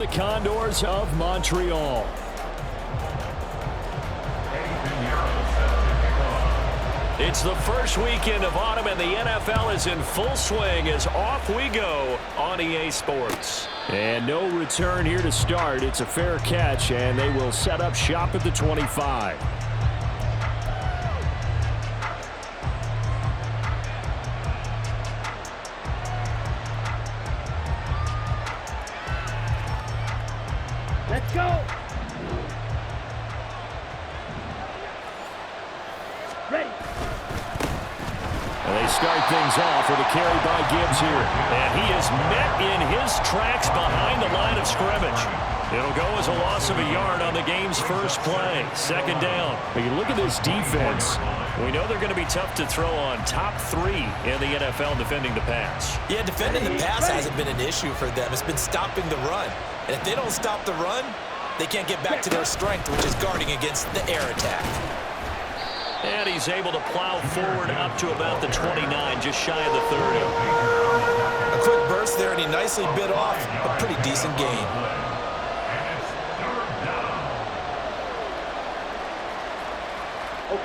The Condors of Montreal. It's the first weekend of autumn, and the NFL is in full swing as off we go on EA Sports. And no return here to start. It's a fair catch, and they will set up shop at the 25. Let's go. Ready. And they start things off with a carry by Gibbs here. And he is met in his tracks behind the line of scrimmage. It'll go as a loss of a yard on the game's first play. Second down. When you look at this defense, we know they're going to be tough to throw on. Top 3 in the NFL defending the pass. Yeah, defending the pass hasn't been an issue for them. It's been stopping the run. And if they don't stop the run, they can't get back to their strength, which is guarding against the air attack. And he's able to plow forward up to about the 29, just shy of the 30. A quick burst there, and he nicely bit off a pretty decent gain.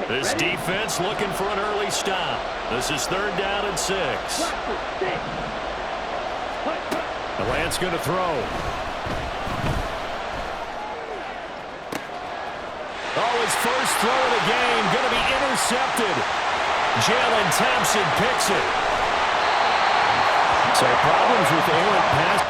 This defense looking for an early stop. This is 3rd down and 6. The Lance going to throw. Oh, his first throw of the game going to be intercepted. Jalen Thompson picks it. So problems with errant pass.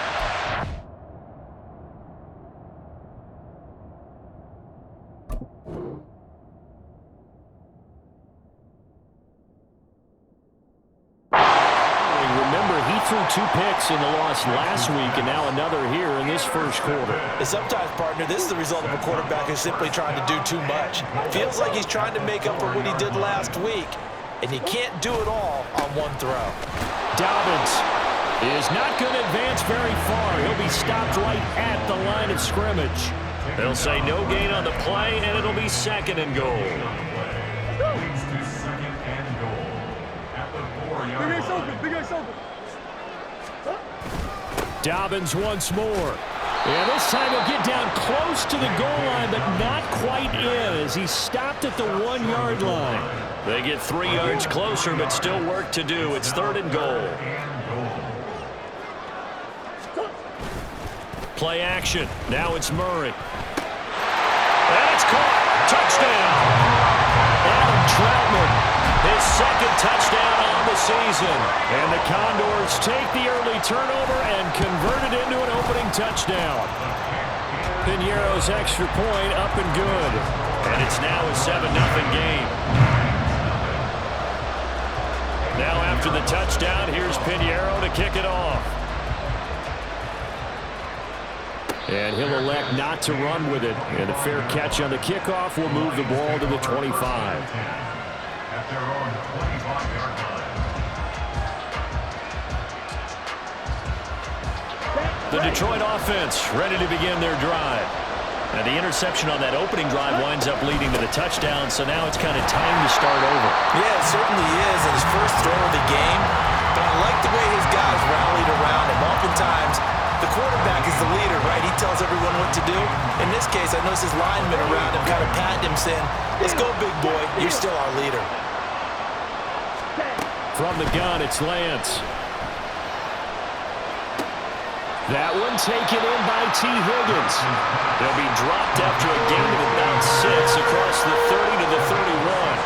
Threw 2 picks in the loss last week, and now another here in this first quarter. And sometimes, partner, this is the result of a quarterback who's simply trying to do too much. Feels like he's trying to make up for what he did last week, and he can't do it all on one throw. Dobbins is not going to advance very far. He'll be stopped right at the line of scrimmage. They'll say no gain on the play, and it'll be 2nd and goal. Big guy's open. Dobbins once more. And this time he'll get down close to the goal line, but not quite in as he's stopped at the 1-yard line. They get 3 yards closer, but still work to do. It's 3rd and goal. Play action. Now it's Murray. And it's caught. Touchdown. Adam Troutman. His 2nd touchdown on the season. And the Condors take the early turnover and convert it into an opening touchdown. Piñeiro's extra point up and good. And it's now a 7-0 game. Now after the touchdown, here's Piñeiro to kick it off. And he'll elect not to run with it. And a fair catch on the kickoff will move the ball to the 25. The Detroit offense ready to begin their drive. And the interception on that opening drive winds up leading to the touchdown, so now it's kind of time to start over. Yeah, it certainly is, and his first throw of the game. But I like the way his guys rallied around him. Oftentimes, the quarterback is the leader, right? He tells everyone what to do. In this case, I noticed his linemen around him kind of patting him, saying, "Let's go, big boy. You're still our leader." From the gun, it's Lance. That one taken in by T. Higgins. They'll be dropped after a gain of about 6 across the 30 to the 31.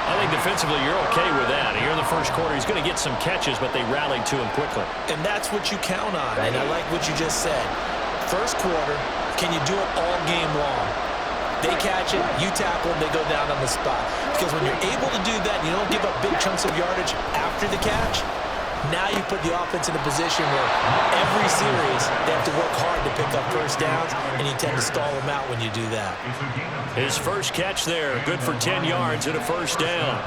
I think defensively you're okay with that. Here in the first quarter, he's going to get some catches, but they rallied to him quickly. And that's what you count on, and I like what you just said. First quarter, can you do it all game long? They catch it, you tackle them, they go down on the spot. Because when you're able to do that, you don't give up big chunks of yardage after the catch, now you put the offense in a position where every series they have to work hard to pick up first downs, and you tend to stall them out when you do that. His first catch there, good for 10 yards and a first down.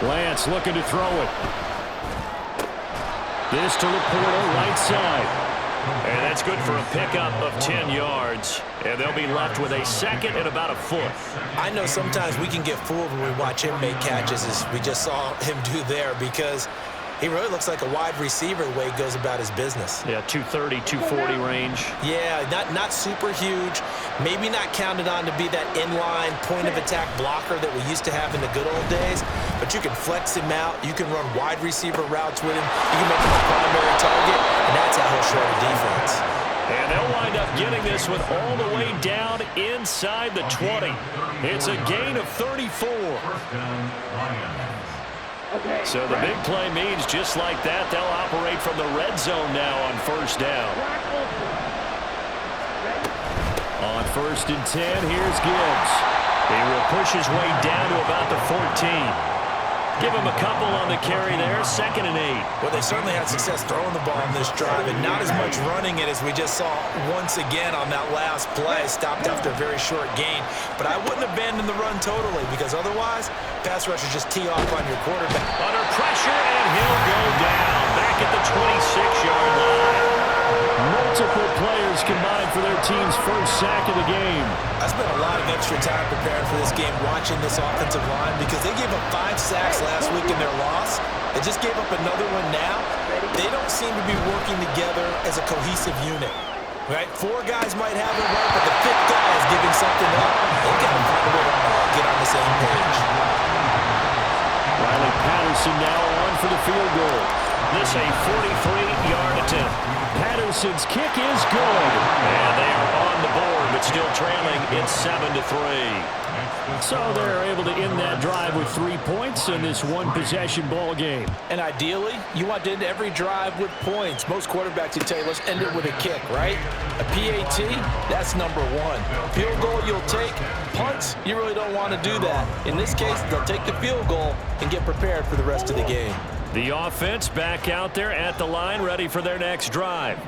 Lance looking to throw it. This to Laporta, right side. And that's good for a pickup of 10 yards. And they'll be left with a second and about a foot. I know sometimes we can get fooled when we watch him make catches, as we just saw him do there, because he really looks like a wide receiver the way he goes about his business. Yeah, 230, 240 range. Yeah, not super huge. Maybe not counted on to be that inline point-of-attack blocker that we used to have in the good old days, but you can flex him out. You can run wide receiver routes with him. You can make him a primary target, and that's how he'll shred a defense. And they'll wind up getting this one all the way down inside the 20. It's a gain of 34. So the big play means just like that, they'll operate from the red zone now on first down. On 1st and 10, here's Gibbs. He will push his way down to about the 14. Give him a couple on the carry there, 2nd and 8. Well, they certainly had success throwing the ball on this drive, and not as much running it as we just saw once again on that last play. Stopped after a very short gain. But I wouldn't abandon the run totally, because otherwise, pass rushers just tee off on your quarterback. Under pressure, and he'll go down back at the 26-yard line. Multiple players combined for their team's first sack of the game. I spent a lot of extra time preparing for this game watching this offensive line, because they gave up 5 sacks last week in their loss. They just gave up another one now. They don't seem to be working together as a cohesive unit. Right? 4 guys might have it right, but the 5th guy is giving something up. They've got to find a way to all get on the same page. Riley Patterson now on for the field goal. This a 43-yard attempt. Patterson's kick is good. And they are on the board, but still trailing. It's 7-3. So they're able to end that drive with 3 points in this one-possession ball game. And ideally, you want to end every drive with points. Most quarterbacks would tell you, let's end it with a kick, right? A PAT, that's number 1. Field goal you'll take. Punts, you really don't want to do that. In this case, they'll take the field goal and get prepared for the rest of the game. The offense back out there at the line, ready for their next drive.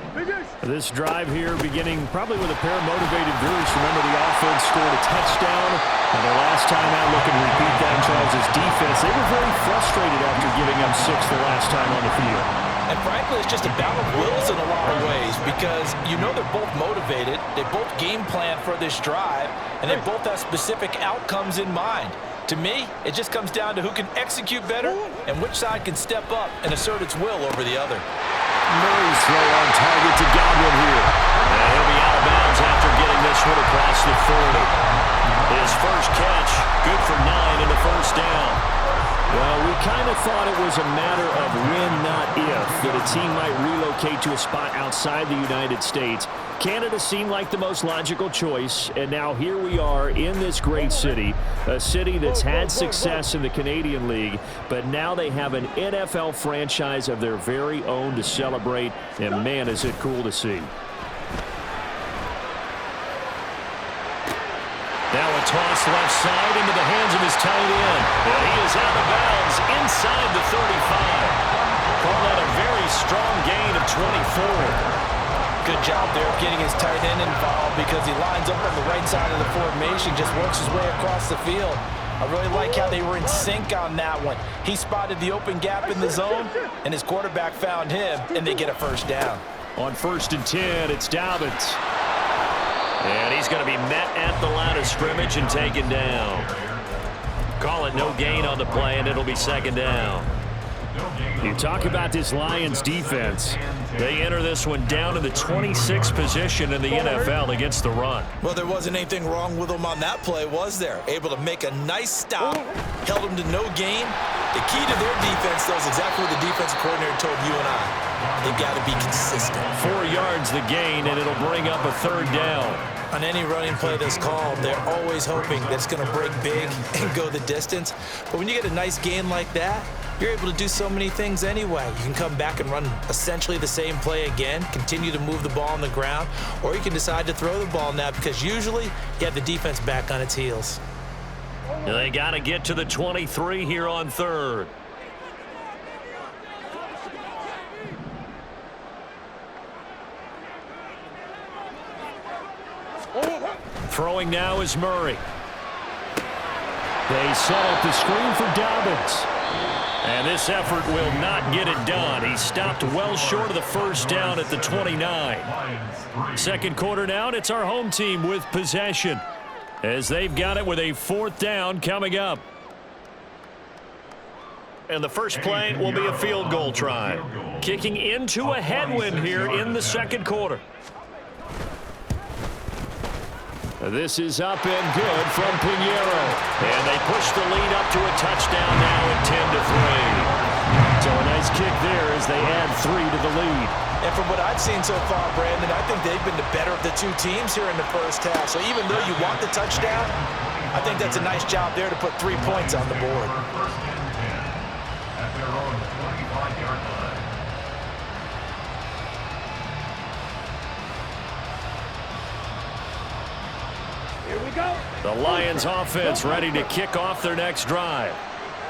This drive here beginning probably with a pair of motivated groups. Remember, the offense scored a touchdown. And their last time out, looking to repeat that, Charles' defense, they were very frustrated after giving up 6 the last time on the field. And frankly, it's just a battle of wills in a lot of ways, because you know they're both motivated. They both game plan for this drive, and they both have specific outcomes in mind. To me, it just comes down to who can execute better and which side can step up and assert its will over the other. Murray's throw on target to Godwin here. And he'll be out of bounds after getting this one across the 40. His first catch, good for 9 in the first down. Well, we kind of thought it was a matter of when, not if, that a team might relocate to a spot outside the United States. Canada seemed like the most logical choice, and now here we are in this great city, a city that's had success in the Canadian League, but now they have an NFL franchise of their very own to celebrate, and man, is it cool to see. Now a toss left side into the hands of his tight end. And he is out of bounds inside the 35. Call that a very strong gain of 24. Good job there of getting his tight end involved, because he lines up on the right side of the formation, just works his way across the field. I really like how they were in sync on that one. He spotted the open gap in the zone, and his quarterback found him, and they get a first down. On 1st and 10, it's Dobbins. And he's going to be met at the line of scrimmage and taken down. Call it no gain on the play, and it'll be 2nd down. You talk about this Lions defense. They enter this one down to the 26th position in the NFL against the run. Well, there wasn't anything wrong with them on that play, was there? Able to make a nice stop, held them to no gain. The key to their defense, though, is exactly what the defensive coordinator told you and I. They've got to be consistent. 4 yards the gain, and it'll bring up a 3rd down. On any running play that's called, they're always hoping that it's going to break big and go the distance. But when you get a nice gain like that, you're able to do so many things anyway. You can come back and run essentially the same play again, continue to move the ball on the ground, or you can decide to throw the ball now, because usually you have the defense back on its heels. They got to get to the 23 here on 3rd. Throwing now is Murray. They set up the screen for Dobbins. And this effort will not get it done. He stopped well short of the first down at the 29. Second quarter now, and it's our home team with possession, as they've got it with a 4th down coming up. And the first play will be a field goal try. Kicking into a headwind here in the second quarter. This is up and good from Pinheiro. And they push the lead up to a touchdown now at 10-3. So a nice kick there as they add 3 to the lead. And from what I've seen so far, Brandon, I think they've been the better of the two teams here in the first half. So even though you want the touchdown, I think that's a nice job there to put 3 points on the board. The Lions offense ready to kick off their next drive.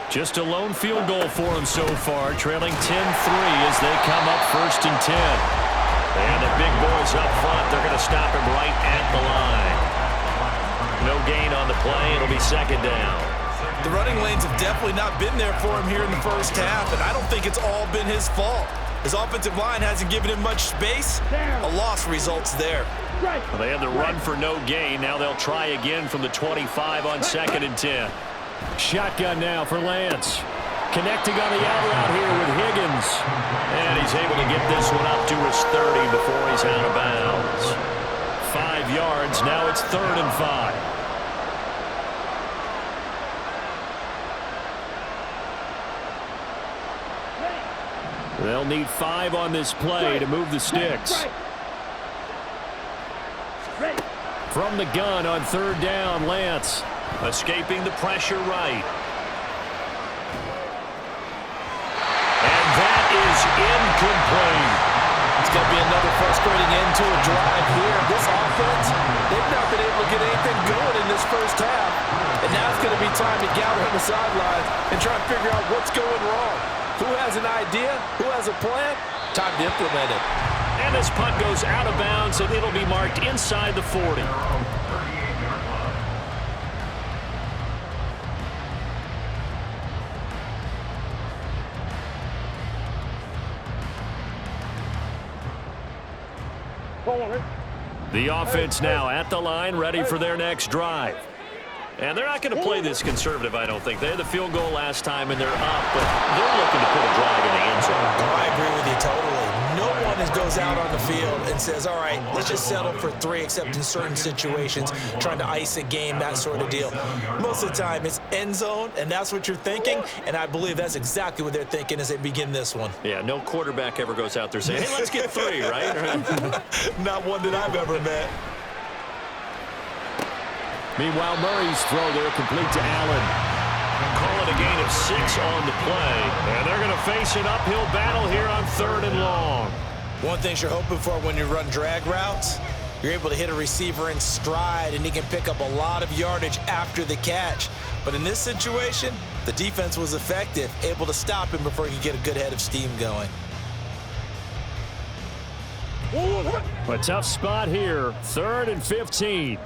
Just a lone field goal for them so far, trailing 10-3 as they come up 1st and 10. And the big boys up front, they're going to stop him right at the line. No gain on the play. It'll be 2nd down. The running lanes have definitely not been there for him here in the first half, and I don't think it's all been his fault. His offensive line hasn't given him much space. A loss results there. Well, they had the run for no gain. Now they'll try again from the 25 on 2nd and 10. Shotgun now for Lance. Connecting on the out route here with Higgins. And he's able to get this one up to his 30 before he's out of bounds. 5 yards. Now it's 3rd and 5. They'll need 5 on this play to move the sticks. From the gun on 3rd down, Lance. Escaping the pressure right. And that is incomplete. It's going to be another frustrating end to a drive here. This offense, they've not been able to get anything going in this first half. And now it's going to be time to gather on the sidelines and try to figure out what's going wrong. Who has an idea? Who has a plan? Time to implement it. And this punt goes out of bounds, and it'll be marked inside the 40. The offense now at the line, ready for their next drive. And they're not going to play this conservative, I don't think. They had the field goal last time, and they're up, but they're looking to put a drive in the end zone. Oh, I agree with you totally. No one goes out on the field and says, all right, let's just settle for 3, except in certain situations, trying to ice a game, that sort of deal. Most of the time, it's end zone, and that's what you're thinking, and I believe that's exactly what they're thinking as they begin this one. Yeah, no quarterback ever goes out there saying, hey, let's get 3, right? Not one that I've ever met. Meanwhile, Murray's throw there complete to Allen. Call it a gain of 6 on the play. And they're going to face an uphill battle here on 3rd and long. One thing you're hoping for when you run drag routes, you're able to hit a receiver in stride, and he can pick up a lot of yardage after the catch. But in this situation, the defense was effective, able to stop him before he could get a good head of steam going. A tough spot here. 3rd and 15.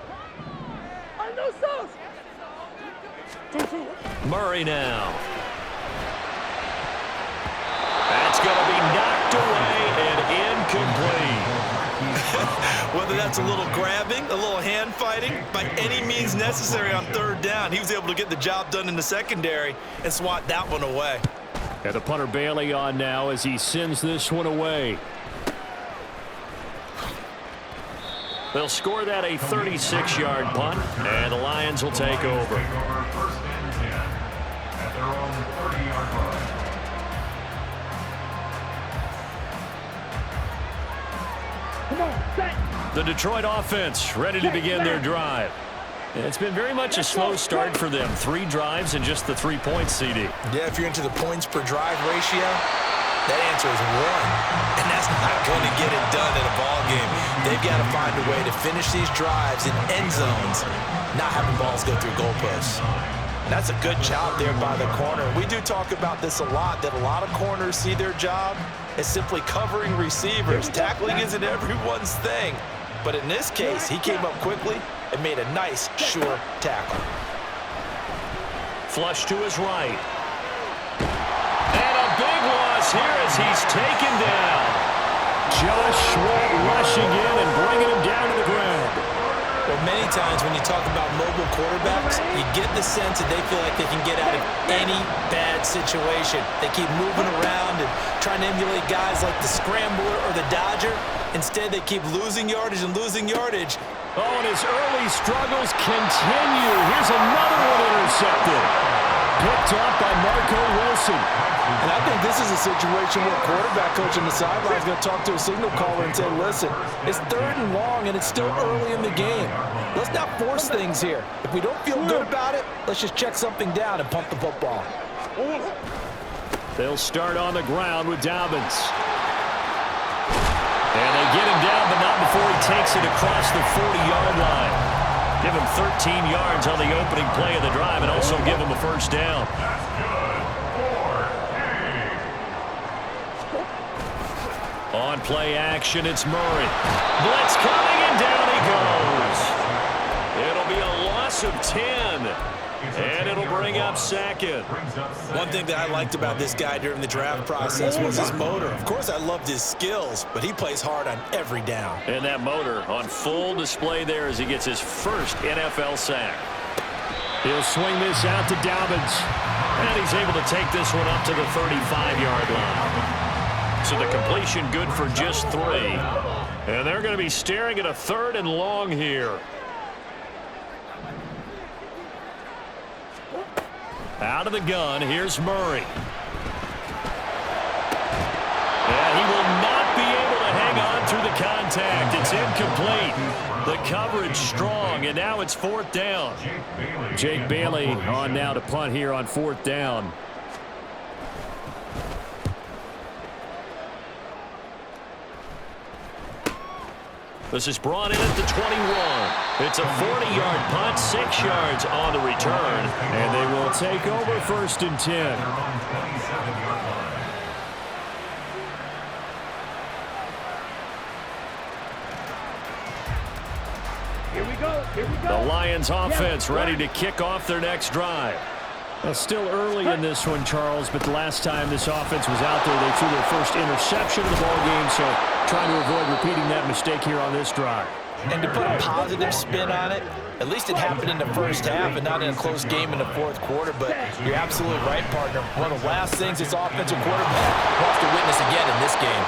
Murray now. That's going to be knocked away and incomplete. Whether that's a little grabbing, a little hand fighting, by any means necessary on 3rd down, he was able to get the job done in the secondary and swat that one away. And the punter Bailey on now as he sends this one away. They'll score that a 36-yard punt, and the Lions will take over. The Detroit offense ready to begin their drive. It's been very much a slow start for them. 3 drives and just the 3 points, CD. Yeah, if you're into the points per drive ratio, that answer is 1. And that's not going to get it done in a ball game. They've got to find a way to finish these drives in end zones, not having balls go through goalposts. And that's a good job there by the corner. We do talk about this a lot, that a lot of corners see their job as simply covering receivers. Tackling isn't everyone's thing. But in this case, he came up quickly and made a nice, sure tackle. Flush to his right. moves here as he's taken down. Josh Sweat rushing in and bringing him down to the ground. Well, many times when you talk about mobile quarterbacks, you get the sense that they feel like they can get out of any bad situation. They keep moving around and trying to emulate guys like the Scrambler or the Dodger. Instead, they keep losing yardage and losing yardage. Oh, and his early struggles continue. Here's another one intercepted. Picked up by Marco Wilson. And I think this is a situation where quarterback coach on the sideline is going to talk to a signal caller and say, listen, it's 3rd and long, and it's still early in the game. Let's not force things here. If we don't feel good about it, let's just check something down and pump the football. They'll start on the ground with Dobbins. And they get him down, but not before he takes it across the 40-yard line. Give him 13 yards on the opening play of the drive and also give him a first down. On play action, it's Murray. Blitz coming, and down he goes. It'll be a loss of 10. And it'll bring up second. One thing that I liked about this guy during the draft process was his motor. Of course, I loved his skills, but he plays hard on every down. And that motor on full display there as he gets his first NFL sack. He'll swing this out to Dobbins. And he's able to take this one up to the 35-yard line. So the completion good for just 3. And they're going to be staring at a 3rd and long here. Out of the gun, here's Murray. And he will not be able to hang on through the contact. It's incomplete. The coverage strong, and now it's 4th down. Jake Bailey on now to punt here on 4th down. This is brought in at the 21. It's a 40-yard punt, 6 yards on the return, and they will take over 1st and 10. Here we go. Here we go. The Lions offense ready to kick off their next drive. Well, still early in this one, Charles, but the last time this offense was out there, they threw their first interception of the ballgame, so trying to avoid repeating that mistake here on this drive. And to put a positive spin on it, at least it happened in the first half and not in a close game in the 4th quarter, but you're absolutely right, partner. One of the last things this offensive quarterback wants to witness again in this game.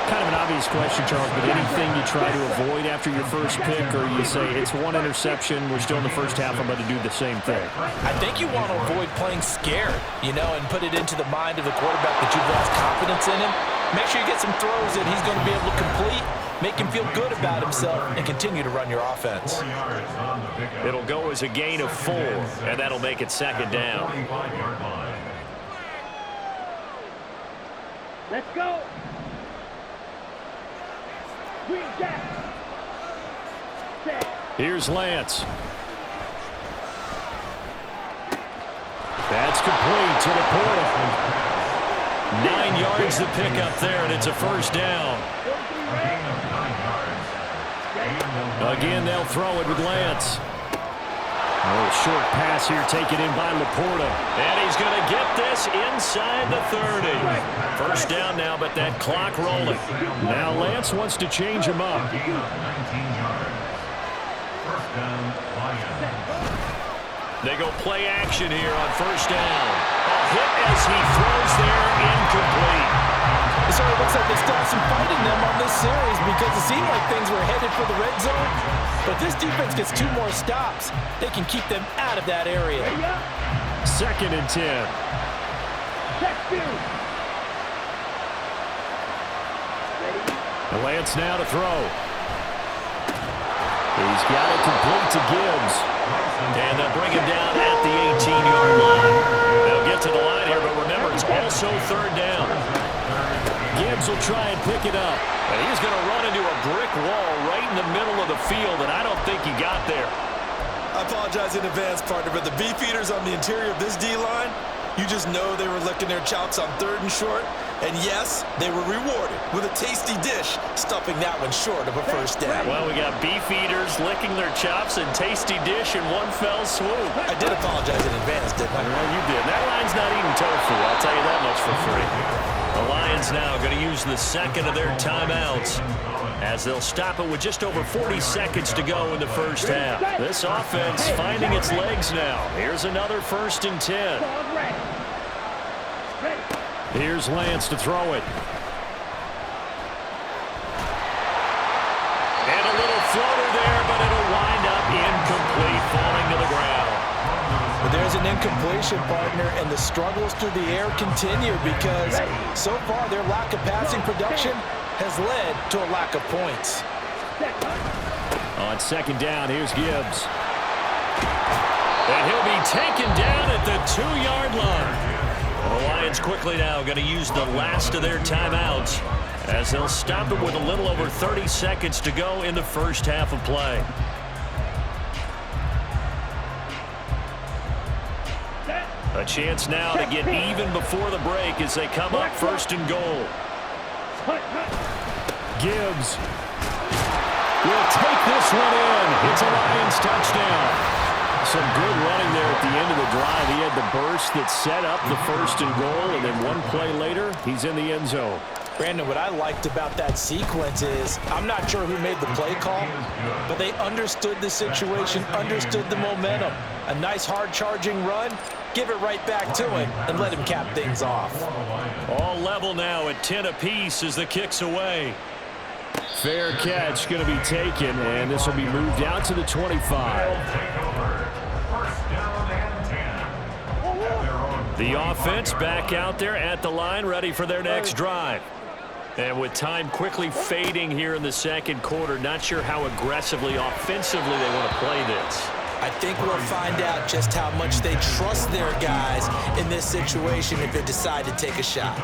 Kind of an obvious question, Charles, but anything you try to avoid after your first pick, or you say it's one interception, we're still in the first half, I'm going to do the same thing? I think you want to avoid playing scared, and put it into the mind of the quarterback that you've lost confidence in him. Make sure you get some throws that he's going to be able to complete, make him feel good about himself, and continue to run your offense. It'll go as a gain of 4, and that'll make it 2nd down. Let's go. Green Jack. Set. Here's Lance. That's complete to Laporta. 9 yards to pick up there, and it's a first down. Again, they'll throw it with Lance. Oh, short pass here taken in by Laporta. And he's going to get this inside the 30. First down now, but that clock rolling. Now Lance wants to change him up. They go play action here on first down. A hit as he throws there, incomplete. So it looks like they still have some fight in them on this series because it seemed like things were headed for the red zone. But this defense gets 2 more stops. They can keep them out of that area. 2nd and 10. Lance now to throw. He's got it complete to Gibbs. And they'll bring him down at the 18-yard line. They'll get to the line here, but remember, it's also 3rd down. Gibbs will try and pick it up. And he's going to run into a brick wall right in the middle of the field, and I don't think he got there. I apologize in advance, partner, but the beefeaters on the interior of this D-line, you just know they were licking their chops on 3rd and short. And yes, they were rewarded with a tasty dish, stuffing that one short of a first down. Well, we got beef eaters licking their chops and tasty dish in one fell swoop. I did apologize in advance, didn't I? Well, you did. That line's not eating tofu, I'll tell you that much for free. The Lions now going to use the second of their timeouts as they'll stop it with just over 40 seconds to go in the first half. This offense finding its legs now. Here's another 1st and 10. Here's Lance to throw it. And a little floater there, but it'll wind up incomplete, falling to the ground. But there's an incompletion, partner, and the struggles through the air continue because so far their lack of passing production has led to a lack of points. On 2nd down, here's Gibbs. And he'll be taken down at the 2-yard line. The Lions quickly now going to use the last of their timeouts as they'll stop it with a little over 30 seconds to go in the first half of play. A chance now to get even before the break as they come up 1st and goal. Gibbs will take this one in. It's a Lions touchdown. Some good running there at the end of the drive. He had the burst that set up the 1st and goal, and then one play later, he's in the end zone. Brandon, what I liked about that sequence is I'm not sure who made the play call, but they understood the situation, understood the momentum. A nice hard-charging run, give it right back to him, and let him cap things off. All level now at 10 apiece as the kick's away. Fair catch going to be taken, and this will be moved out to the 25. The offense back out there at the line, ready for their next drive. And with time quickly fading here in the second quarter, not sure how aggressively, offensively they want to play this. I think we'll find out just how much they trust their guys in this situation if they decide to take a shot.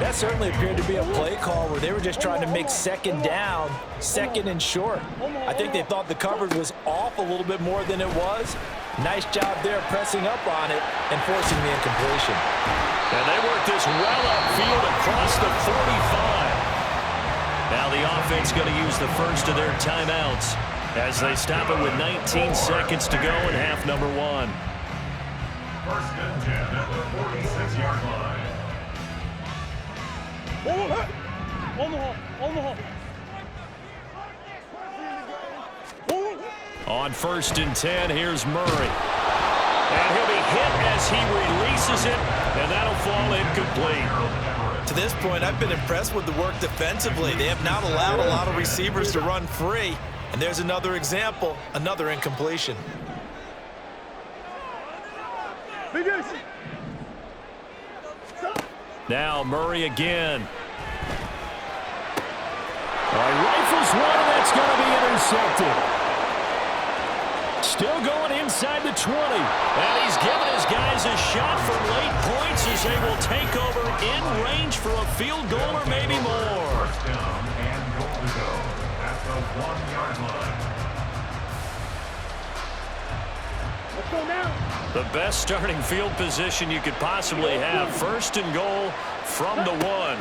That certainly appeared to be a play call where they were just trying to make 2nd down, 2nd and short. I think they thought the coverage was off a little bit more than it was. Nice job there pressing up on it and forcing the incompletion. And they work this well upfield across the 45. Now the offense going to use the first of their timeouts as they stop it with 19 seconds to go in half number 1. 1st and 10 at the 46-yard line. On 1st and 10, here's Murray. And he'll be hit as he releases it, and that'll fall incomplete. To this point, I've been impressed with the work defensively. They have not allowed a lot of receivers to run free. And there's another example, another incompletion. Now Murray again. Rifles one, and that's going to be intercepted. Still going inside the 20. And he's giving his guys a shot for late points as they will take over in range for a field goal or maybe more. 1st down and goal to go at the 1-yard line. Let's go now. The best starting field position you could possibly have. 1st and goal from the 1.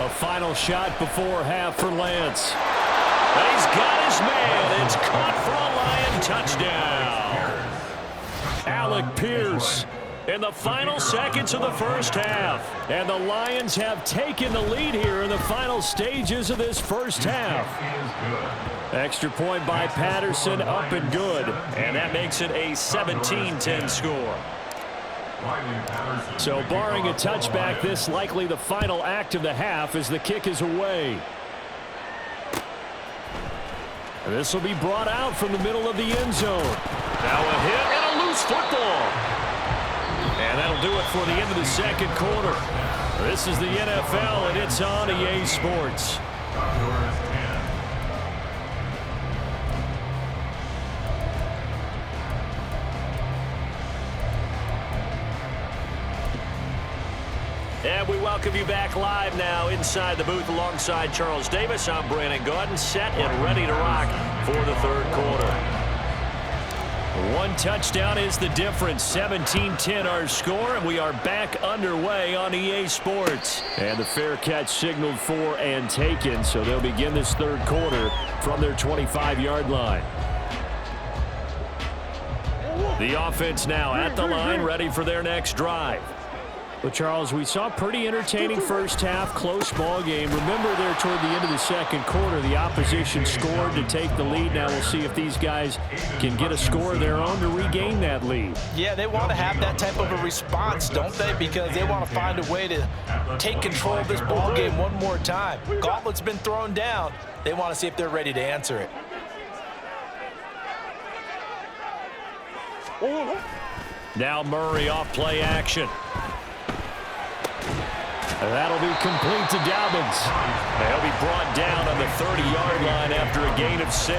A final shot before half for Lance. And he's got his man. It's caught for a Lion touchdown. Alec Pierce in the final seconds of the first half. And the Lions have taken the lead here in the final stages of this first half. Extra point by Patterson, up and good. And that makes it a 17-10 score. So barring a touchback, this likely the final act of the half as the kick is away. This will be brought out from the middle of the end zone. Now a hit and a loose football. And that'll do it for the end of the second quarter. This is the NFL, and it's on EA Sports. And we welcome you back live now inside the booth alongside Charles Davis. I'm Brandon Gaudin, set and ready to rock for the third quarter. One touchdown is the difference. 17-10 our score, and we are back underway on EA Sports. And the fair catch signaled for and taken, so they'll begin this third quarter from their 25-yard line. The offense now at the line, ready for their next drive. Well, Charles, we saw a pretty entertaining first half, close ball game. Remember there toward the end of the second quarter, the opposition scored to take the lead. Now we'll see if these guys can get a score of their own to regain that lead. Yeah, they want to have that type of a response, don't they? Because they want to find a way to take control of this ball game one more time. Gauntlet's been thrown down. They want to see if they're ready to answer it. Now Murray off play action. That'll be complete to Dobbins. They'll be brought down on the 30-yard line after a gain of 6.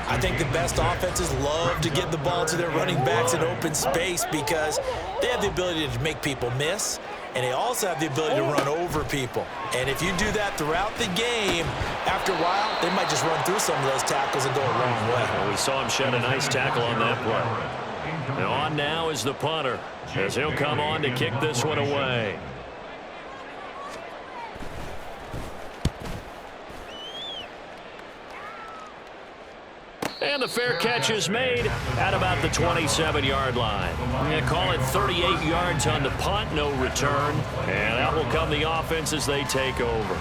I think the best offenses love to get the ball to their running backs in open space because they have the ability to make people miss, and they also have the ability to run over people. And if you do that throughout the game, after a while, they might just run through some of those tackles and go a long way. Well, we saw him shed a nice tackle on that play. And on now is the punter, as he'll come on to kick this one away. And the fair catch is made at about the 27-yard line. We're going to call it 38 yards on the punt, no return. And out will come the offense as they take over.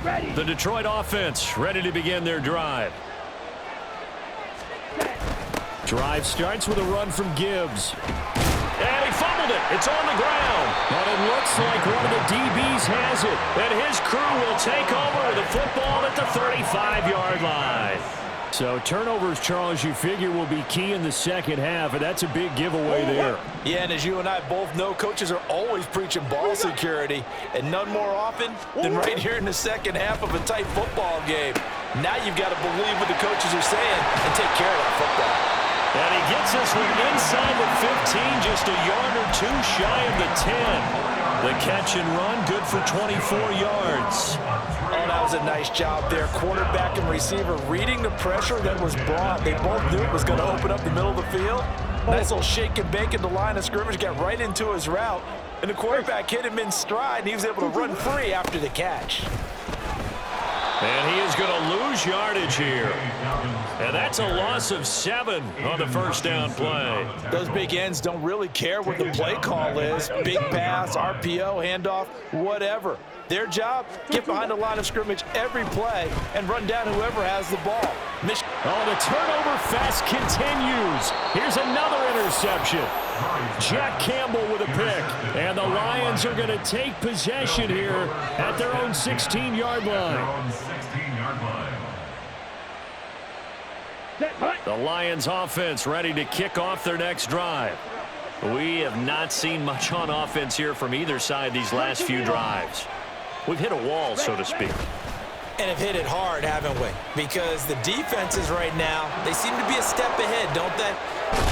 Ready. The Detroit offense ready to begin their drive. Drive starts with a run from Gibbs. And he fumbled it. It's on the ground. But it looks like one of the DBs has it. And his crew will take over with the football at the 35-yard line. So turnovers, Charles, you figure will be key in the second half, and that's a big giveaway there. Yeah, and as you and I both know, coaches are always preaching ball security, and none more often than right here in the second half of a tight football game. Now you've got to believe what the coaches are saying and take care of that football. And he gets this one inside the 15, just a yard or two shy of the 10. The catch and run, good for 24 yards. Oh, that was a nice job there. Quarterback and receiver reading the pressure that was brought. They both knew it was going to open up the middle of the field. Nice little shake and bake at the line of scrimmage, got right into his route. And the quarterback hit him in stride, and he was able to run free after the catch. And he is going to lose yardage here. And that's a loss of 7 on the first down play. Those big ends don't really care what the play call is. Big pass, RPO, handoff, whatever. Their job, get behind the line of scrimmage every play and run down whoever has the ball. The turnover fest continues. Here's another interception. Jack Campbell with a pick. And the Lions are going to take possession here at their own 16-yard line. The Lions offense ready to kick off their next drive. We have not seen much on offense here from either side these last few drives. We've hit a wall, so to speak. And have hit it hard, haven't we? Because the defenses right now, they seem to be a step ahead, don't they?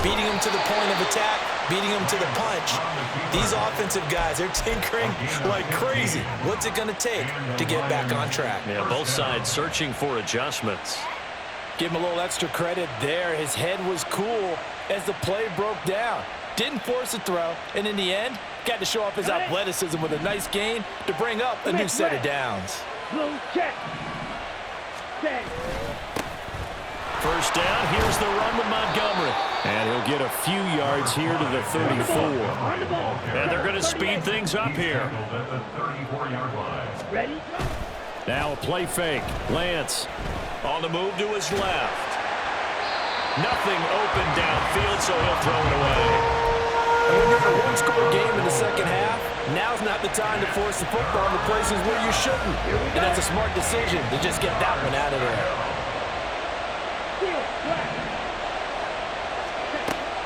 Beating them to the point of attack, beating them to the punch. These offensive guys, they're tinkering like crazy. What's it going to take to get back on track? Yeah, both sides searching for adjustments. Give him a little extra credit there. His head was cool as the play broke down. Didn't force a throw, and in the end, got to show off his athleticism with a nice gain to bring up a new set of downs. First down, here's the run with Montgomery. And he'll get a few yards here to the 34. And they're going to speed things up here. Ready? Now a play fake. Lance on the move to his left. Nothing open downfield, so he'll throw it away. And when you're in a one-score game in the second half, now's not the time to force the football in the places where you shouldn't. And that's a smart decision to just get that one out of there.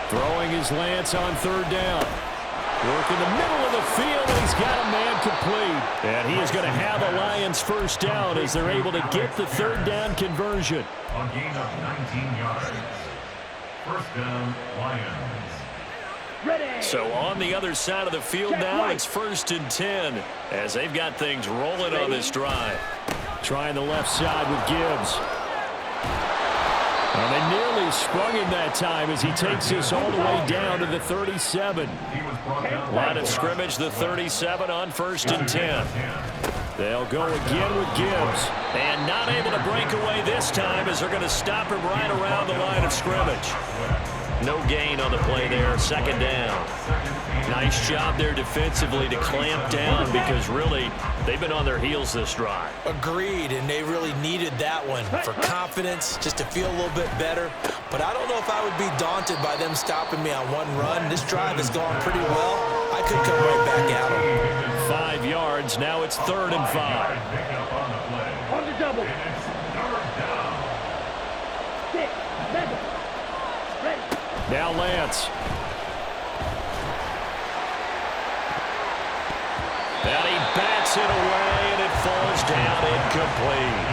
Throwing his Lance on third down. Work in the middle of the field, and he's got a man complete. And he is going to have a Lions first down as they're able to get the third down conversion. On gain of 19 yards. First down, Lions. Ready. So on the other side of the field now, it's 1st and 10 as they've got things rolling on this drive. Trying the left side with Gibbs. And they nearly sprung him that time as he takes this all the way down to the 37. Line of scrimmage, the 37 on 1st and 10. They'll go again with Gibbs. And not able to break away this time as they're going to stop him right around the line of scrimmage. No gain on the play there. Second down. Nice job there defensively to clamp down because really they've been on their heels this drive. Agreed, and they really needed that one for confidence, just to feel a little bit better. But I don't know if I would be daunted by them stopping me on one run. This drive has gone pretty well. I could come right back at them. 5 yards. Now it's 3rd and 5. On the double. 6, 7. Ready. Now Lance. And he bats it away, and it falls down incomplete.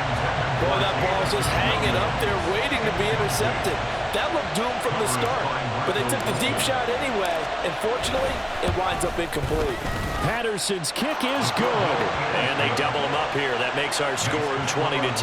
Boy, that ball's just hanging up there waiting to be intercepted. That looked doomed from the start, but they took the deep shot anyway, and fortunately, it winds up incomplete. Patterson's kick is good. And they double him up here. That makes our score 20-10.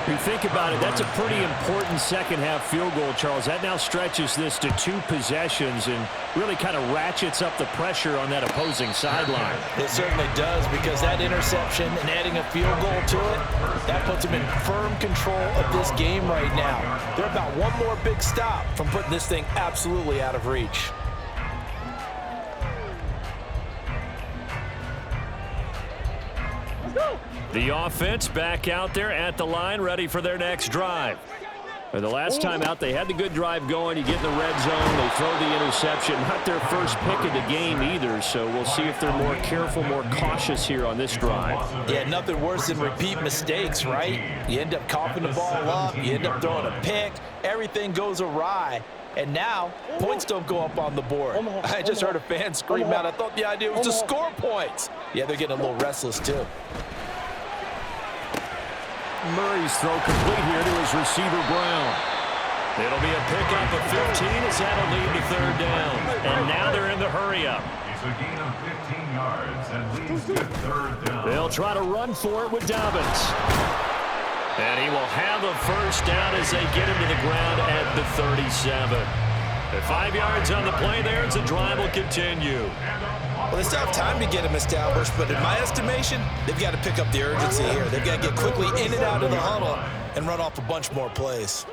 If you think about it, that's a pretty important second-half field goal, Charles. That now stretches this to 2 possessions and really kind of ratchets up the pressure on that opposing sideline. It certainly does, because that interception and adding a field goal to it, that puts them in firm control of this game right now. They're about one more big stop from putting this thing absolutely out of reach. The offense back out there at the line, ready for their next drive. The last time out, they had the good drive going. You get in the red zone, they throw the interception. Not their first pick of the game either, so we'll see if they're more careful, more cautious here on this drive. Yeah, nothing worse than repeat mistakes, right? You end up coughing the ball up, you end up throwing a pick, everything goes awry. And now, points don't go up on the board. I just heard a fan scream out, I thought the idea was to score points. Yeah, they're getting a little restless too. Murray's throw complete here to his receiver, Brown. It'll be a pickup of 15 as that'll lead to 3rd down. And now they're in the hurry-up. It's a gain of 15 yards and leads to 3rd down. They'll try to run for it with Dobbins. And he will have a 1st down as they get him to the ground at the 37. At 5 yards on the play there, as the drive will continue. Well, they still have time to get him established, but in my estimation, they've got to pick up the urgency here. They've got to get quickly in and out of the huddle and run off a bunch more plays.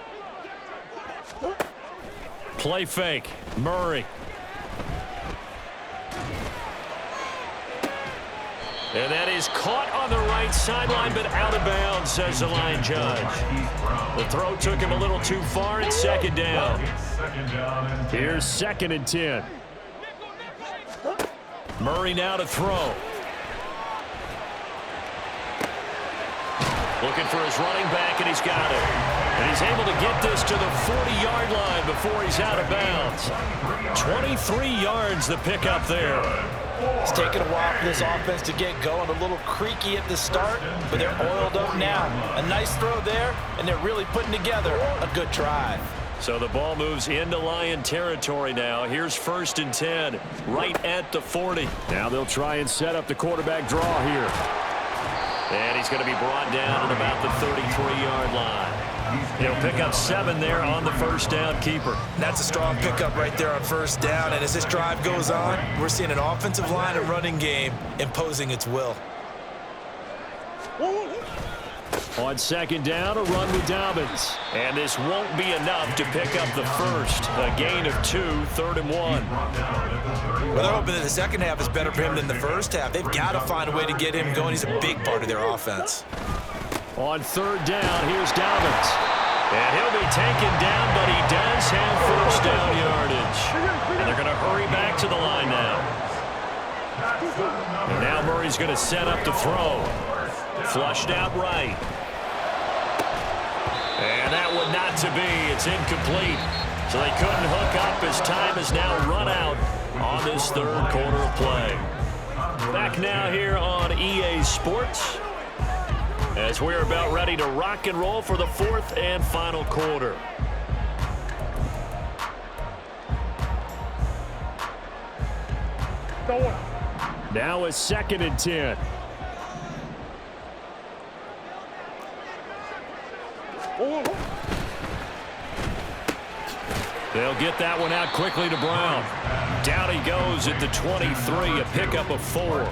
Play fake. Murray. And that is caught on the right sideline, but out of bounds, says the line judge. The throw took him a little too far. It's 2nd down. Here's 2nd and 10. Murray now to throw. Looking for his running back, and he's got it. And he's able to get this to the 40-yard line before he's out of bounds. 23 yards the pickup there. It's taken a while for this offense to get going. A little creaky at the start, but they're oiled up now. A nice throw there, and they're really putting together a good drive. So the ball moves into Lion territory now. Here's 1st and 10, right at the 40. Now they'll try and set up the quarterback draw here. And he's going to be brought down at about the 33-yard line. He'll pick up 7 there on the 1st down keeper. That's a strong pickup right there on 1st down, and as this drive goes on, we're seeing an offensive line and running game imposing its will. On 2nd down, a run with Dobbins. And this won't be enough to pick up the 1st. A gain of 2, 3rd and 1. Well, they're hoping that the second half is better for him than the first half. They've got to find a way to get him going. He's a big part of their offense. On 3rd down, here's Dobbins. And he'll be taken down, but he does have 1st down yardage. And they're going to hurry back to the line now. And now Murray's going to set up to throw. Flushed out right. And that one not to be. It's incomplete. So they couldn't hook up as time has now run out on this 3rd quarter of play. Back now here on EA Sports as we're about ready to rock and roll for the 4th and final quarter. Now it's 2nd and 10. They'll get that one out quickly to Brown. Down he goes at the 23, a pickup of 4.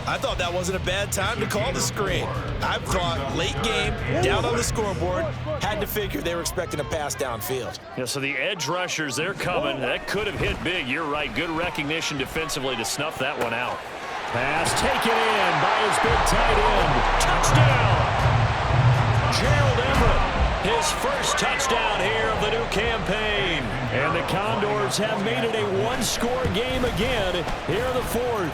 I thought that wasn't a bad time to call the screen. I thought late game, down on the scoreboard, had to figure they were expecting a pass downfield. Yeah, so the edge rushers, they're coming. That could have hit big. You're right. Good recognition defensively to snuff that one out. Pass taken in by his big tight end. Touchdown! Gerald Everett, his first touchdown here of the new campaign. And the Condors have made it a one-score game again here in the fourth.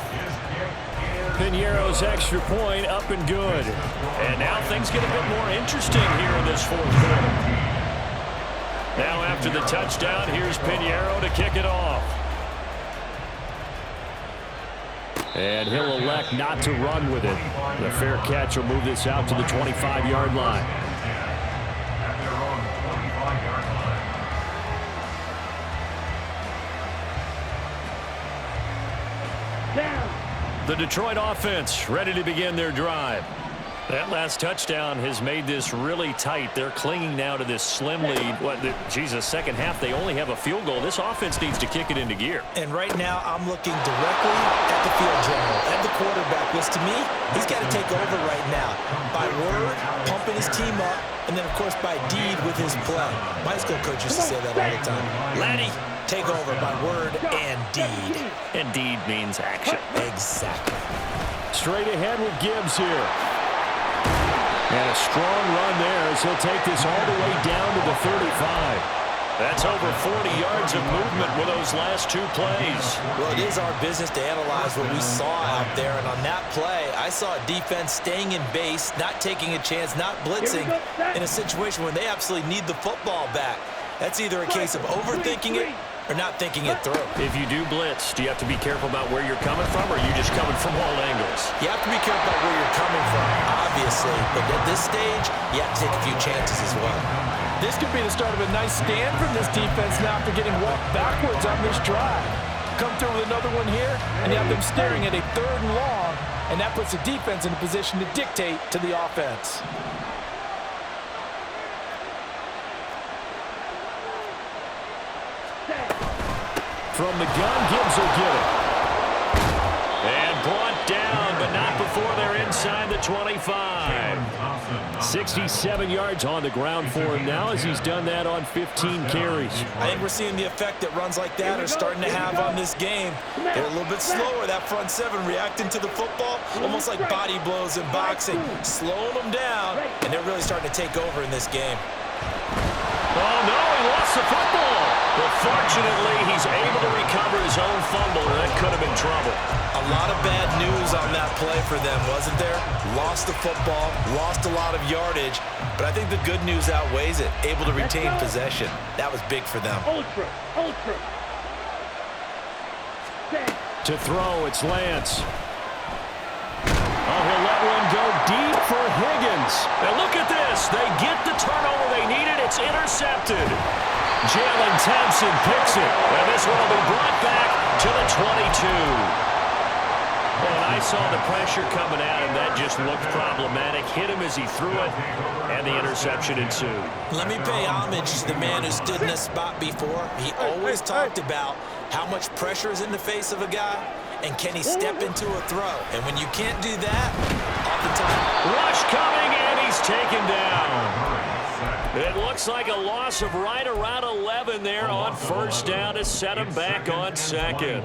Piñeiro's extra point up and good. And now things get a bit more interesting here in this fourth quarter. Now after the touchdown, here's Piñeiro to kick it off. And he'll elect not to run with it. The fair catch will move this out to the 25-yard line. The Detroit offense ready to begin their drive. That last touchdown has made this really tight. They're clinging now to this slim lead. Second half, they only have a field goal. This offense needs to kick it into gear. And right now, I'm looking directly at the field general, at the quarterback, which to me, he's got to take over right now. By word, pumping his team up, and then, of course, by deed with his play. My high school coach used to say that all the time. Laddie, take over by word and deed. And deed means action. Exactly. Straight ahead with Gibbs here. And a strong run there as he'll take this all the way down to the 35. That's over 40 yards of movement with those last two plays. Well, it is our business to analyze what we saw out there. And on that play, I saw a defense staying in base, not taking a chance, not blitzing, in a situation where they absolutely need the football back. That's either a case of overthinking it or not thinking it through. If you do blitz, do you have to be careful about where you're coming from, or are you just coming from all angles? You have to be careful about where you're coming from, obviously. But at this stage, you have to take a few chances as well. This could be the start of a nice stand from this defense now after getting walked backwards on this drive. Come through with another one here, and you have them staring at a 3rd and long, and that puts the defense in a position to dictate to the offense. From the gun, Gibbs will get it. And brought down, but not before they're inside the 25. 67 yards on the ground for him now as he's done that on 15 carries. I think we're seeing the effect that runs like that are starting to have on this game. They're a little bit slower, that front seven, reacting to the football, almost like body blows in boxing, slowing them down, and they're really starting to take over in this game. Oh, no, he lost the football. But fortunately, he's able to recover his own fumble, and that could have been trouble. A lot of bad news on that play for them, wasn't there? Lost the football, lost a lot of yardage, but I think the good news outweighs it. Able to retain possession. That was big for them. Ultra. To throw, it's Lance. Oh, he'll let one go deep for Higgins. Now look at this. They get the turnover they needed. It's intercepted. Jalen Thompson picks it. And this one will be brought back to the 22. And I saw the pressure coming at him. That just looked problematic. Hit him as he threw it, and the interception ensued. Let me pay homage to the man who stood in this spot before. He always talked about how much pressure is in the face of a guy, and can he step into a throw? And when you can't do that, oftentimes... Rush coming, and he's taken down. It looks like a loss of right around 11 there on first down to set him back on second.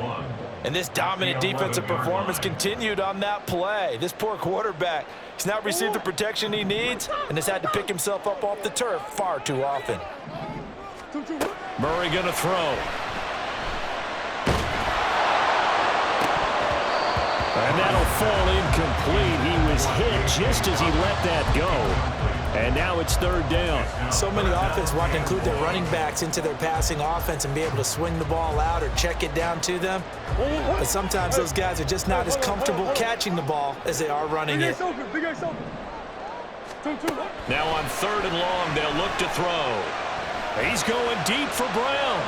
And this dominant defensive performance continued on that play. This poor quarterback, he's not received the protection he needs and has had to pick himself up off the turf far too often. Murray going to throw. And that'll fall incomplete. He was hit just as he let that go. And now it's 3rd down. So many offenses want to include their running backs into their passing offense and be able to swing the ball out or check it down to them. But sometimes those guys are just not as comfortable catching the ball as they are running it. Now on 3rd and long, they'll look to throw. He's going deep for Brown.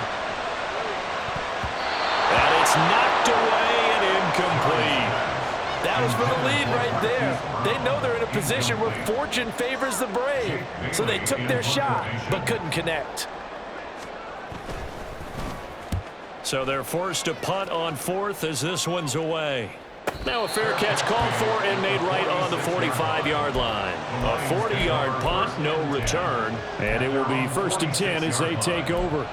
And it's knocked away and incomplete. That was for the lead right there. They know they're in a position where fortune favors the brave. So they took their shot, but couldn't connect. So they're forced to punt on 4th as this one's away. Now a fair catch called for and made right on the 45-yard line. A 40-yard punt, no return. And it will be 1st and 10 as they take over.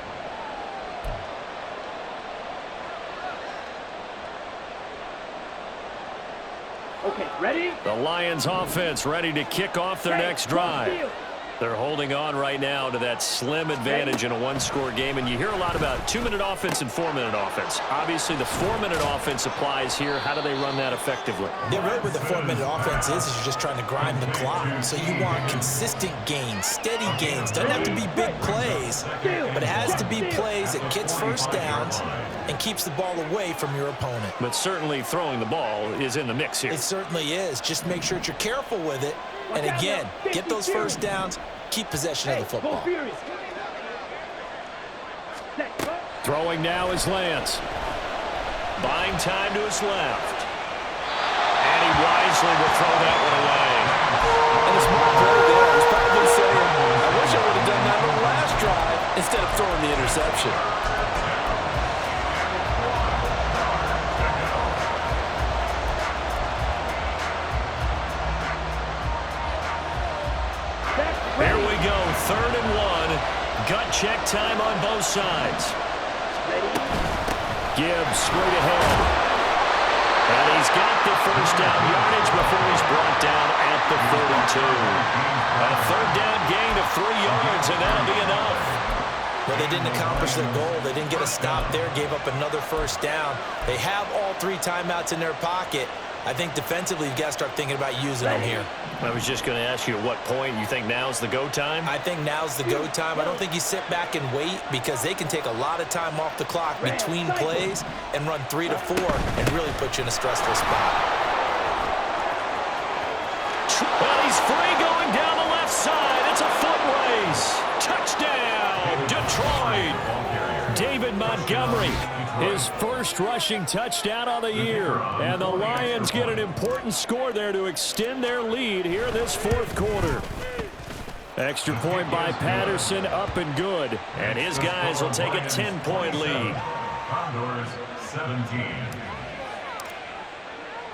Okay, ready? The Lions offense ready to kick off their next drive. They're holding on right now to that slim advantage in a one-score game, and you hear a lot about 2-minute offense and 4-minute offense. Obviously, the 4-minute offense applies here. How do they run that effectively? Yeah, really what the 4-minute offense is you're just trying to grind the clock. So you want consistent gains, steady gains. Doesn't have to be big plays, but it has to be plays that gets first downs and keeps the ball away from your opponent. But certainly throwing the ball is in the mix here. It certainly is. Just make sure that you're careful with it. And again, get those first downs, keep possession of the football. Throwing now is Lance. Buying time to his left. And he wisely will throw that one away. And a smart play there. He's probably saying, I wish I would have done that on the last drive instead of throwing the interception. Here we go, 3rd and 1. Gut check time on both sides. Gibbs straight ahead. And he's got the first down yardage before he's brought down at the 42. A 3rd down gain of 3 yards, and that'll be enough. Well, they didn't accomplish their goal. They didn't get a stop there, gave up another first down. They have all 3 timeouts in their pocket. I think defensively you've got to start thinking about using them here. I was just going to ask you at what point you think now's the go time? I think now's the go time. I don't think you sit back and wait because they can take a lot of time off the clock between plays and run 3 to 4 and really put you in a stressful spot. Well, he's free going down the left side. It's a foot race. Touchdown, Detroit. David Montgomery, his first rushing touchdown of the year. And the Lions get an important score there to extend their lead here this 4th quarter. Extra point by Patterson, up and good. And his guys will take a 10-point lead. Condors 17.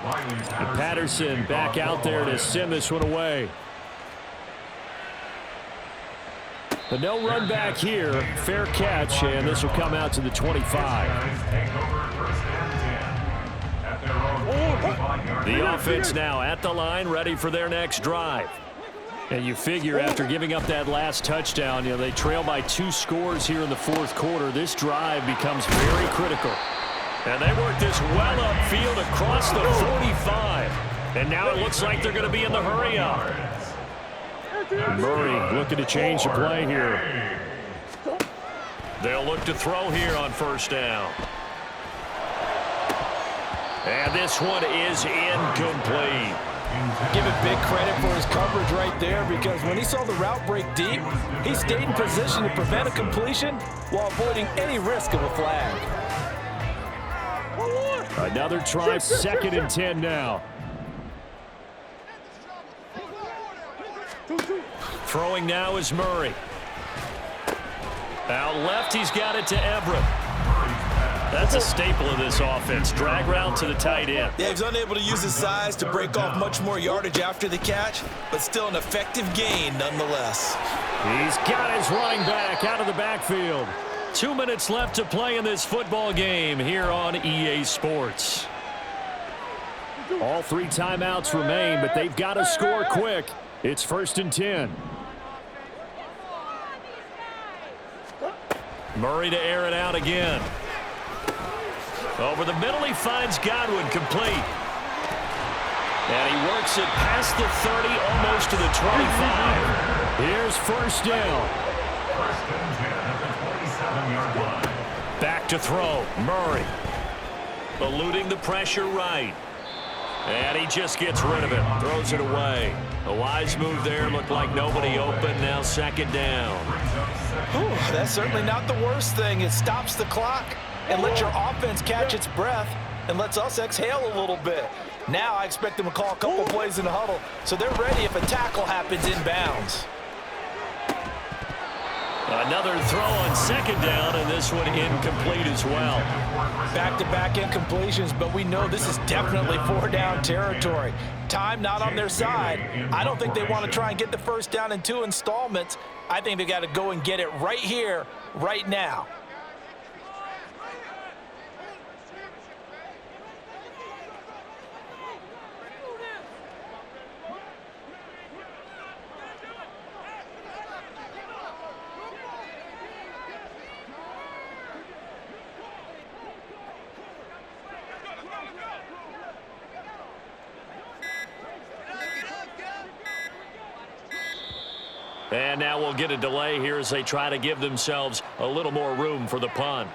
And Patterson back out there to send this one away. But no run back here. Fair catch, and this will come out to the 25. The offense now at the line, ready for their next drive. And you figure after giving up that last touchdown, they trail by 2 scores here in the 4th quarter. This drive becomes very critical. And they work this well upfield across the 45. And now it looks like they're going to be in the hurry-up. Murray looking to change the play here. They'll look to throw here on 1st down. And this one is incomplete. Give it big credit for his coverage right there because when he saw the route break deep, he stayed in position to prevent a completion while avoiding any risk of a flag. Another try, 2nd and 10 now. Throwing now is Murray. Out left, he's got it to Everett. That's a staple of this offense. Drag route to the tight end. Yeah, he's unable to use his size to break off much more yardage after the catch, but still an effective gain nonetheless. He's got his running back out of the backfield. 2 minutes left to play in this football game here on EA Sports. All 3 timeouts remain, but they've got to score quick. It's 1st and 10. Murray to air it out again. Over the middle, he finds Godwin, complete. And he works it past the 30, almost to the 25. Here's 1st down. 1st and 10 at the 27-yard line. Back to throw, Murray. Eluding the pressure right. And he just gets rid of it, throws it away. A wise move there, looked like nobody open, now 2nd down. Whew, that's certainly not the worst thing. It stops the clock and lets your offense catch its breath and lets us exhale a little bit. Now I expect them to call a couple plays in the huddle so they're ready if a tackle happens inbounds. Another throw on second down, and this one incomplete as well. Back-to-back incompletions, but we know this is definitely four-down territory. Time not on their side. I don't think they want to try and get the first down in 2 installments. I think they got to go and get it right here, right now. And now we'll get a delay here as they try to give themselves a little more room for the punt.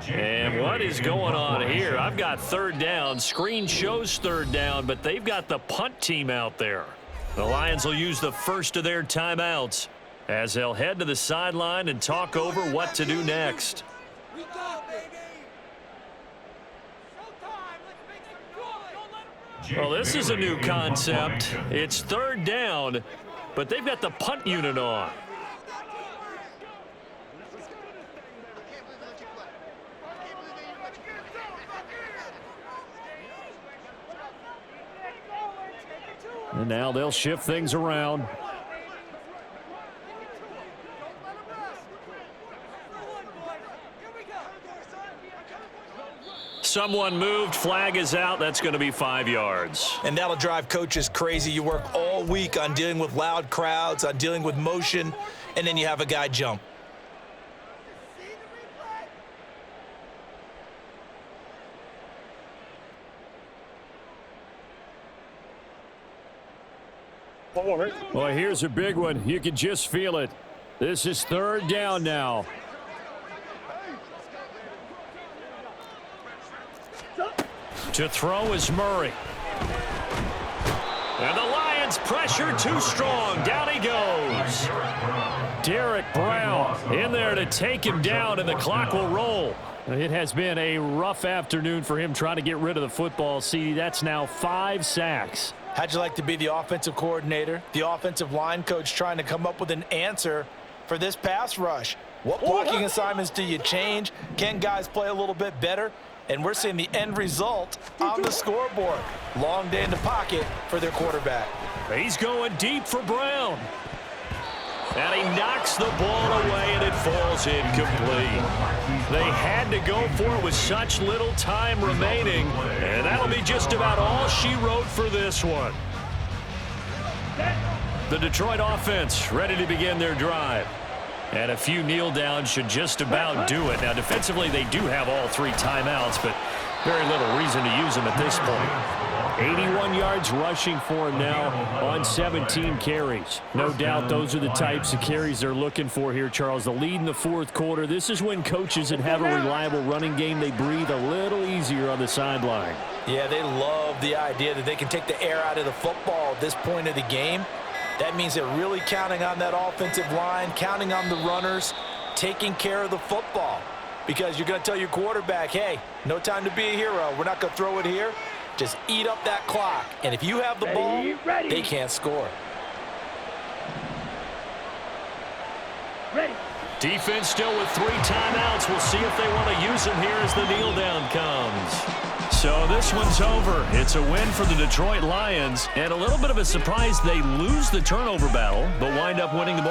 And what is going on here? I've got third down. Screen shows third down, but they've got the punt team out there. The Lions will use the first of their timeouts as they'll head to the sideline and talk over what to do next. Well, this is a new concept. It's third down, but they've got the punt unit on. And now they'll shift things around. Someone moved. Flag is out. That's going to be 5 yards. And that'll drive coaches crazy. You work all week on dealing with loud crowds, on dealing with motion, and then you have a guy jump. Well, here's a big one. You can just feel it. This is third down now. To throw is Murray. And the Lions pressure too strong. Down he goes. Derek Brown in there to take him down, and the clock will roll. It has been a rough afternoon for him trying to get rid of the football. See, that's now 5 sacks. How'd you like to be the offensive coordinator, the offensive line coach trying to come up with an answer for this pass rush? What blocking assignments do you change? Can guys play a little bit better? And we're seeing the end result on the scoreboard. Long day in the pocket for their quarterback. He's going deep for Brown. And he knocks the ball away, and it falls incomplete. They had to go for it with such little time remaining, and that'll be just about all she wrote for this one. The Detroit offense ready to begin their drive. And a few kneel downs should just about do it. Now, defensively, they do have all 3 timeouts, but very little reason to use them at this point. 81 yards rushing for him now on 17 carries. No doubt those are the types of carries they're looking for here, Charles. The lead in the fourth quarter. This is when coaches that have a reliable running game, they breathe a little easier on the sideline. Yeah, they love the idea that they can take the air out of the football at this point of the game. That means they're really counting on that offensive line, counting on the runners, taking care of the football. Because you're going to tell your quarterback, hey, no time to be a hero. We're not going to throw it here. Just eat up that clock. And if you have the ball, they can't score. Ready. Defense still with 3 timeouts. We'll see if they want to use them here as the kneel down comes. So this one's over. It's a win for the Detroit Lions. And a little bit of a surprise, they lose the turnover battle, but wind up winning the ball.